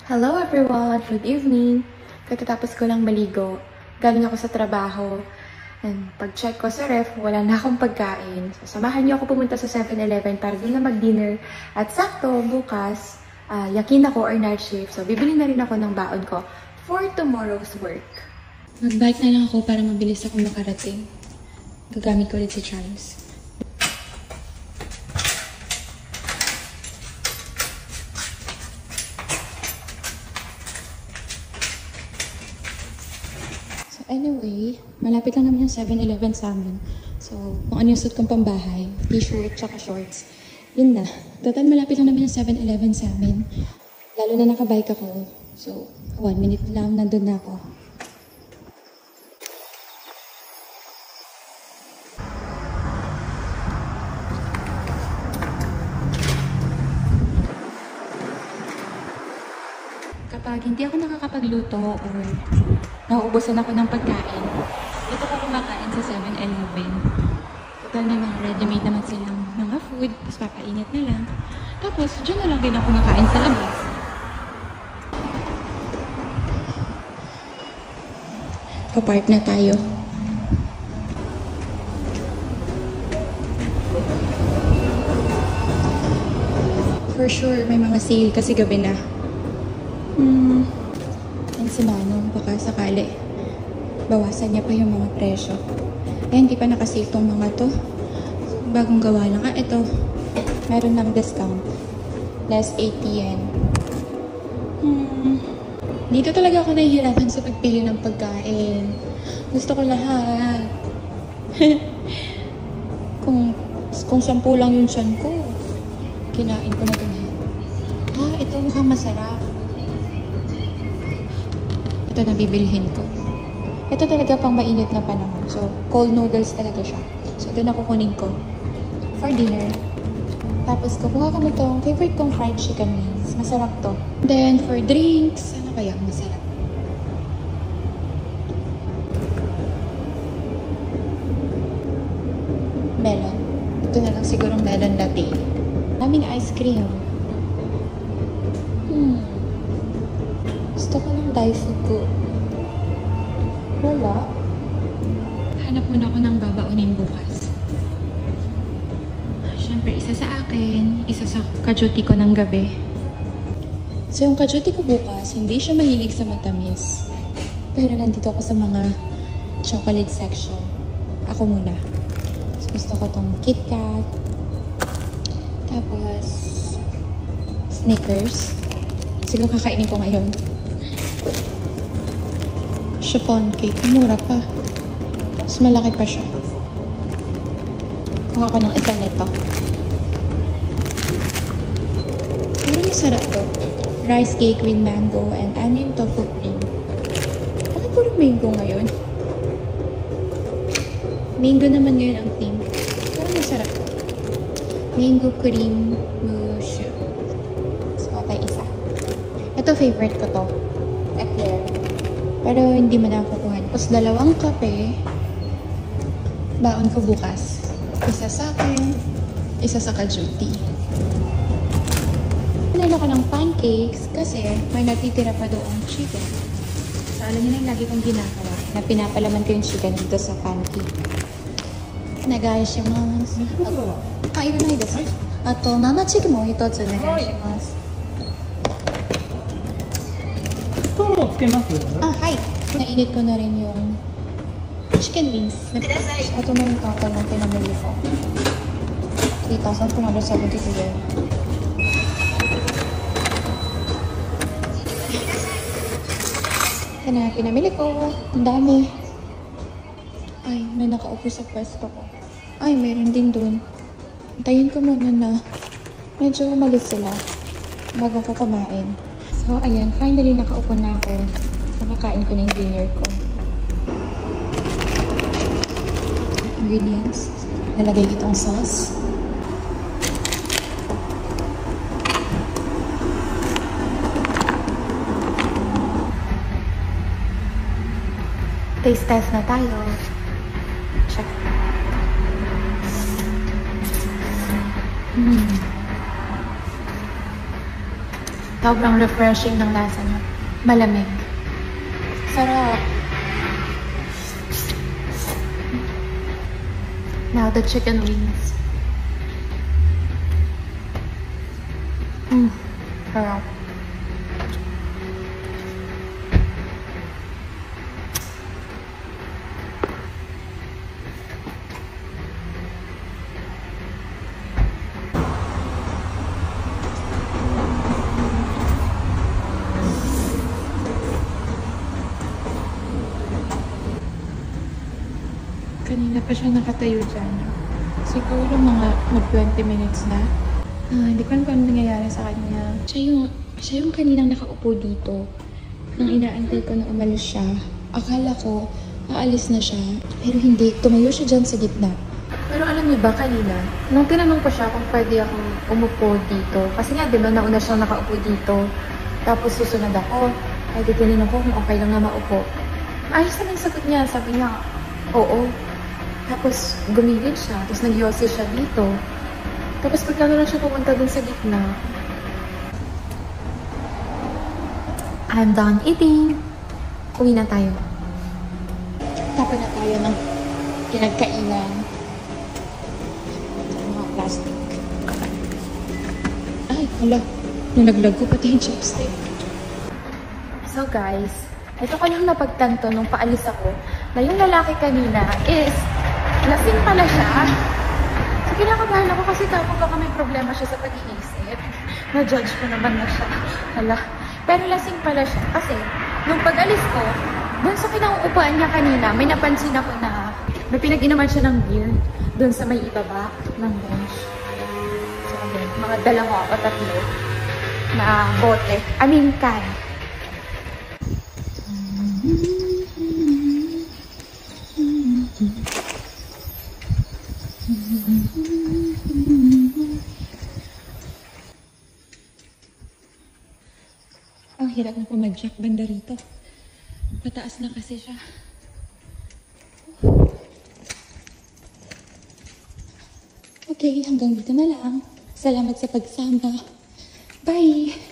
Hello everyone! Good evening! Katatapos ko lang maligo. Galing ako sa trabaho. And pag-check ko sa ref, wala na akong pagkain. So, samahan niyo ako pumunta sa 7-Eleven para doon na mag-dinner. At sakto, bukas, yakin ako or night shift. So, bibili na rin ako ng baon ko for tomorrow's work. Mag-bike na lang ako para mabilis ako makarating. Gagamit ko ulit si Charles. Anyway, malapit lang naman yung 7-Eleven sa amin. So, kung ano yung suit kong pambahay, t-shirt, tsaka shorts, yun na. Total, malapit lang naman yung 7-Eleven sa amin. Lalo na nakabike ako. So, 1 minute lang, nandun na ako. Kapag hindi ako nakakapagluto or nauubusan ako ng pagkain, dito ako kumakain sa 7-Eleven. Total na mga ready-made naman silang mga food, tapos papainit na lang. Tapos, dyan na lang din ako kumakain sa labas. Papark na tayo. For sure, may mga sale kasi gabi na. Yan si Manong, baka sakali bawasan niya pa yung mga presyo. Eh, hindi pa nakasale tong mga to. Bagong gawa lang. Ito. Meron ng discount. Less 80 yen. Dito talaga ako nahihirapan sa pagpili ng pagkain. Gusto ko lahat. kung 10 lang yung tiyan ko, kinain ko na ito lahat. Ito mukhang masarap. Ito na bibilhin ko. Ito talaga pang mainit na panahon. So, cold noodles talaga siya. So, ito na kukunin ko for dinner. Tapos, kukuha ko nitong favorite kong fried chicken wings. Masarap to. Then, for drinks, ano kaya masarap? Melon. Ito na lang sigurong melon latte. Daming ice cream. Gusto ko ng Daifuku. Wala. Hanap muna ako ng babaunin bukas. Siyempre, isa sa akin, isa sa kajuti ko ng gabi. So, yung kajuti ko bukas, hindi siya mahilig sa matamis. Pero nandito ako sa mga chocolate section. Ako muna. So, gusto ko tong KitKat. Tapos, Snickers. Siguro kakainin ko ngayon. Chiffon cake. Mura pa. Mas malaki pa siya. Kuha ko ng isa nito. Pero masarap to. Rice cake with mango and onion tofu cream. Bakit puro mango ngayon? Mango naman ngayon ang theme. Pero masarap to. Mango cream mushu. So, tayo isa. Ito favorite ko to. Eclair. Pero hindi mo na kukuhan. Tapos 2 kape. Baon ko bukas. Isa sa akin. Isa sa kajuti. Pinalo ko ng pancakes kasi may natitira pa doon chicken. So, alam niyo na yung lagi kong ginagawa na pinapalaman ko yung chicken dito sa pancake. Nagayashimasu. Ironay desu. Ato, nana chicken mo 1つ nagayashimasu. はい。Nainit ko na rin yung chicken wings. Ito na yung total ng pinamili ko. 3,472 yen. Ito na, pinamili ko. Ang dami. Ay, may nakaupo sa pwesto ko. Ay, meron din dun. Antayin ko muna na medyo umalis sila bago ko kumain. So, ayan. Finally, nakaupo na ako. Nakakain ko na yung dinner ko. Ingredients. Nalagay itong sauce. Taste test na tayo. Check. Sobrang refreshing ng lasa niya. Malamig. Sarap. Now, the chicken wings. Sarap. Kanina pa siya nakatayo dyan. Siguro mga mag-20 minutes na. Hindi ko alam kung ano nangyayari sa kanya. Siya yung kaninang nakaupo dito. Nang inaantay ko na umalis siya. Akala ko, aalis na siya. Pero hindi, tumayo siya dyan sa gitna. Pero alam niyo ba kanina, nung tinanong ko siya kung pwede akong umupo dito. Kasi nga, di ba, nauna siyang nakaupo dito. Tapos susunod ako. Ay, di tinanong ko kung okay lang na maupo. Ayos na yung sagot niya. Sabi niya, oo. Tapos, gumigid siya. Tapos, nag-yossi siya dito. Tapos, pagkano lang siya pumunta dun sa gitna. I'm done eating. Uwi na tayo. Tapos na tayo ng pinagkainan. Mga plastic. Ay, hala. Nalaglag ko pati yung chopstick. So, guys, ito ko lang napagtanto nung paalis ako na yung lalaki kanina is lasing pala siya. So, kinakabahan ako kasi tapos baka may problema siya sa pag-iisip. Na-judge ko naman na siya. Hala. Pero lasing pala siya. Kasi, nung pag-alis ko, dun sa kinauupuan niya kanina, may napansin ako na may pinag-inuman siya ng beer dun sa may ibaba ng bench. So, again, mga 2 o 3 na bote. I mean, can. Ang hirap na pumadyak banda rito. Pataas na kasi siya. Okay, hanggang dito na lang. Salamat sa pagsama. Bye!